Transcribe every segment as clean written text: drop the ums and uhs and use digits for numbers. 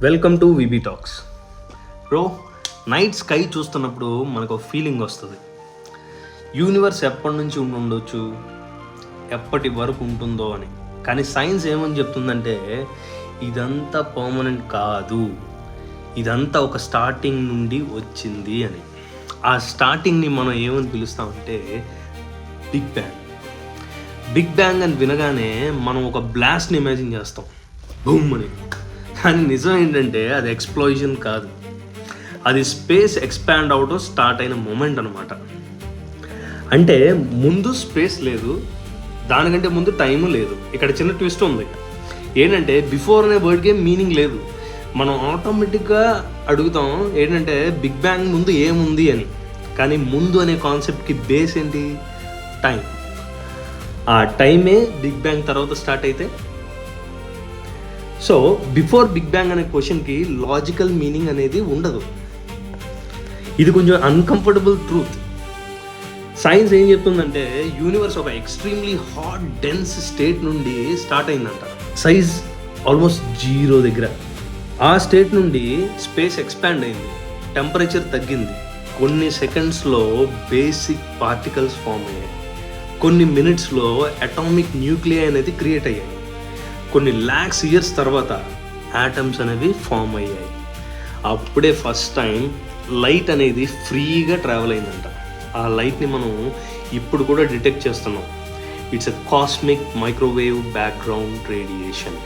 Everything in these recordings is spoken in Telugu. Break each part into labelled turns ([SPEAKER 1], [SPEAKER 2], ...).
[SPEAKER 1] Welcome to VB talks. Bro, night sky చూస్తున్నప్పుడు మనకు ఒక ఫీలింగ్ వస్తుంది. యూనివర్స్ ఎప్పటి నుంచి ఉండొచ్చు, ఎప్పటి వరకు ఉంటుందో అని. కానీ సైన్స్ ఏమని చెప్తుందంటే ఇదంతా పర్మనెంట్ కాదు, ఇదంతా ఒక స్టార్టింగ్ నుండి వచ్చింది అని. ఆ స్టార్టింగ్ని మనం ఏమని పిలుస్తామంటే బిగ్ బ్యాంగ్. బిగ్ బ్యాంగ్ అని వినగానే మనం ఒక బ్లాస్ట్ని ఇమాజిన్ చేస్తాం, బూమ్ అని. కానీ నిజం ఏంటంటే అది ఎక్స్ప్లోజన్ కాదు, అది స్పేస్ ఎక్స్పాండ్ అవడం స్టార్ట్ అయిన మూమెంట్ అనమాట. అంటే ముందు స్పేస్ లేదు, దానికంటే ముందు టైము లేదు. ఇక్కడ చిన్న ట్విస్ట్ ఉంది. ఏంటంటే బిఫోర్ అనే వర్డ్కి మీనింగ్ లేదు. మనం ఆటోమేటిక్గా అడుగుతాం ఏంటంటే బిగ్ బ్యాంగ్ ముందు ఏముంది అని. కానీ ముందు అనే కాన్సెప్ట్కి బేస్ ఏంటి? టైం. ఆ టైమే బిగ్ బ్యాంగ్ తర్వాత స్టార్ట్ అయితే. సో బిఫోర్ బిగ్ బ్యాంగ్ అనే క్వశ్చన్కి లాజికల్ మీనింగ్ అనేది ఉండదు. ఇది కొంచెం అన్కంఫర్టబుల్ ట్రూత్. సైన్స్ ఏం చెప్తుందంటే యూనివర్స్ ఒక ఎక్స్ట్రీమ్లీ హాట్ డెన్స్ స్టేట్ నుండి స్టార్ట్ అయిందంట, సైజ్ ఆల్మోస్ట్ 0 దగ్గర. ఆ స్టేట్ నుండి స్పేస్ ఎక్స్పాండ్ అయింది, టెంపరేచర్ తగ్గింది, కొన్ని సెకండ్స్లో బేసిక్ పార్టికల్స్ ఫామ్ అయ్యాయి, కొన్ని మినిట్స్లో అటామిక్ న్యూక్లియై అనేది క్రియేట్ అయ్యాయి, కొన్ని ల్యాక్స్ ఇయర్స్ తర్వాత యాటమ్స్ అనేవి ఫామ్ అయ్యాయి. అప్పుడే ఫస్ట్ టైం లైట్ అనేది ఫ్రీగా ట్రావెల్ అయిందంట. ఆ లైట్ని మనం ఇప్పుడు కూడా డిటెక్ట్ చేస్తున్నాం. It's a cosmic microwave background radiation.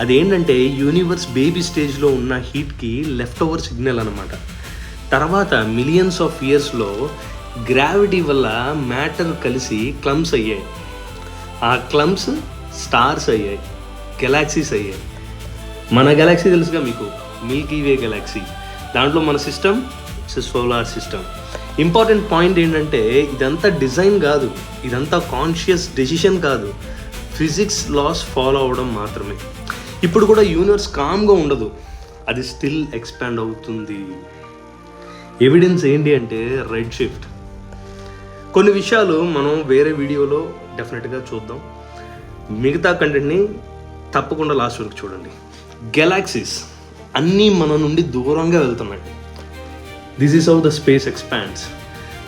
[SPEAKER 1] అదేంటంటే యూనివర్స్ బేబీ స్టేజ్లో ఉన్న హీట్కి లెఫ్ట్ ఓవర్ సిగ్నల్ అనమాట. తర్వాత మిలియన్స్ ఆఫ్ ఇయర్స్లో గ్రావిటీ వల్ల మ్యాటర్ కలిసి క్లమ్స్ అయ్యాయి. ఆ క్లమ్స్ స్టార్స్ అయ్యాయి, గెలాక్సీస్ అయ్యాయి. మన గెలాక్సీ తెలుసుగా మీకు, మిల్కీ వే గెలాక్సీ. దాంట్లో మన system solar system. Important point ఏంటంటే ఇదంతా డిజైన్ కాదు, ఇదంతా కాన్షియస్ డెసిషన్ కాదు, ఫిజిక్స్ లాస్ ఫాలో అవ్వడం మాత్రమే. ఇప్పుడు కూడా యూనివర్స్ కామ్గా ఉండదు, అది స్టిల్ ఎక్స్పాండ్ అవుతుంది. ఎవిడెన్స్ ఏంటి అంటే రెడ్ షిఫ్ట్. కొన్ని విషయాలు మనం వేరే వీడియోలో డెఫినెట్గా చూద్దాం. మిగతా కంటెంట్ని తప్పకుండా లాస్ట్ వరకు చూడండి. గెలాక్సీస్ అన్నీ మన నుండి దూరంగా వెళ్తున్నాయి. This is how the space expands.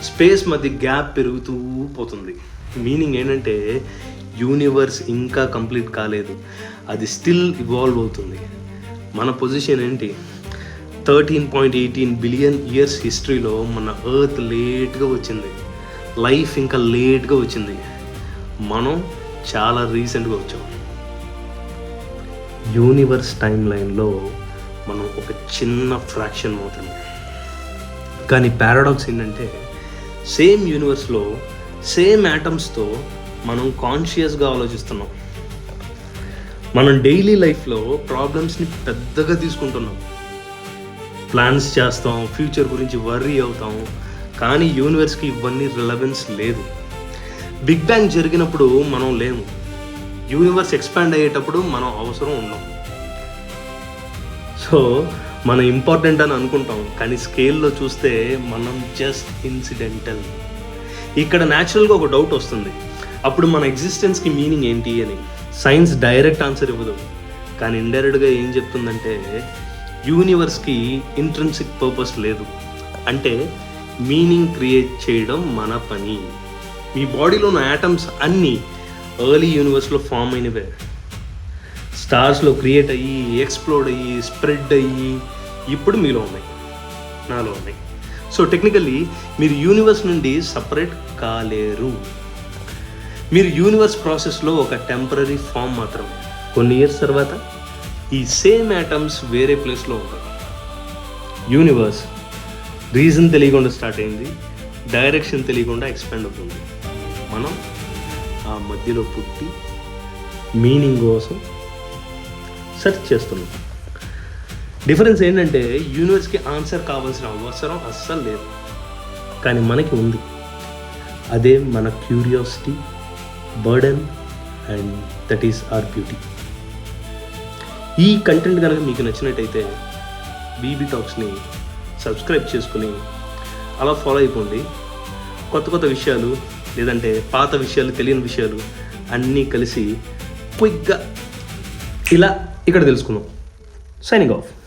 [SPEAKER 1] Space మధ్య గ్యాప్ పెరుగుతూ పోతుంది. మీనింగ్ ఏంటంటే యూనివర్స్ ఇంకా కంప్లీట్ కాలేదు, అది స్టిల్ ఇవాల్వ్ అవుతుంది. మన పొజిషన్ ఏంటి? 13.18 బిలియన్ ఇయర్స్ హిస్టరీలో మన ఎర్త్ లేట్గా వచ్చింది, లైఫ్ ఇంకా లేట్గా వచ్చింది, మనం చాలా రీసెంట్గా వచ్చాం. యూనివర్స్ టైం లైన్లో మనం ఒక చిన్న ఫ్రాక్షన్ అవుతుంది. కానీ పారాడాక్స్ ఏంటంటే సేమ్ యూనివర్స్లో సేమ్ యాటమ్స్తో మనం కాన్షియస్గా ఆలోచిస్తున్నాం. మనం డైలీ లైఫ్లో ప్రాబ్లమ్స్ని పెద్దగా తీసుకుంటున్నాం, ప్లాన్స్ చేస్తాం, ఫ్యూచర్ గురించి వర్రీ అవుతాం. కానీ యూనివర్స్కి ఇవన్నీ రిలవెన్స్ లేదు. బిగ్ బ్యాంగ్ జరిగినప్పుడు మనం లేము, యూనివర్స్ ఎక్స్పాండ్ అయ్యేటప్పుడు మనం అవసరం ఉన్నాం. సో మనం ఇంపార్టెంట్ అని అనుకుంటాం, కానీ స్కేల్లో చూస్తే మనం జస్ట్ ఇన్సిడెంటల్. ఇక్కడ న్యాచురల్గా ఒక డౌట్ వస్తుంది, అప్పుడు మన ఎగ్జిస్టెన్స్కి మీనింగ్ ఏంటి అని. సైన్స్ డైరెక్ట్ ఆన్సర్ ఇవ్వదు, కానీ ఇండైరెక్ట్గా ఏం చెప్తుందంటే యూనివర్స్కి ఇంట్రిన్సిక్ పర్పస్ లేదు, అంటే మీనింగ్ క్రియేట్ చేయడం మన పని. మీ బాడీలో ఉన్న యాటమ్స్ అన్నీ ఎర్లీ యూనివర్స్లో ఫామ్ అయినవే, స్టార్స్లో క్రియేట్ అయ్యి ఎక్స్ప్లోడ్ అయ్యి స్ప్రెడ్ అయ్యి ఇప్పుడు మీలో ఉన్నాయి, నాలో ఉన్నాయి. సో టెక్నికల్లీ మీరు యూనివర్స్ నుండి సపరేట్ కాలేరు. మీరు యూనివర్స్ ప్రాసెస్లో ఒక టెంపరీ ఫామ్ మాత్రం. కొన్ని ఇయర్స్ తర్వాత ఈ సేమ్ యాటమ్స్ వేరే ప్లేస్లో ఉంటాయి. యూనివర్స్ రీజన్ తెలియకుండా స్టార్ట్ అయింది, డైరెక్షన్ తెలియకుండా ఎక్స్పాండ్ అవుతుంది. మనం ఆ మధ్యలో పుట్టి మీనింగ్ కోసం సెర్చ్ చేస్తున్నాం. డిఫరెన్స్ ఏంటంటే యూనివర్స్కి ఆన్సర్ కావాల్సిన అవసరం అస్సలు లేదు, కానీ మనకి ఉంది. అదే మన curiosity, burden, and that is our beauty. ఈ కంటెంట్ కనుక మీకు నచ్చినట్టయితే బీబీ టాక్స్ని సబ్స్క్రైబ్ చేసుకుని అలా ఫాలో అయిపోండి. కొత్త కొత్త విషయాలు, లేదంటే పాత విషయాలు, తెలియని విషయాలు అన్నీ కలిసి క్విక్గా ఇలా ఇక్కడ తెలుసుకుందాం. Signing off.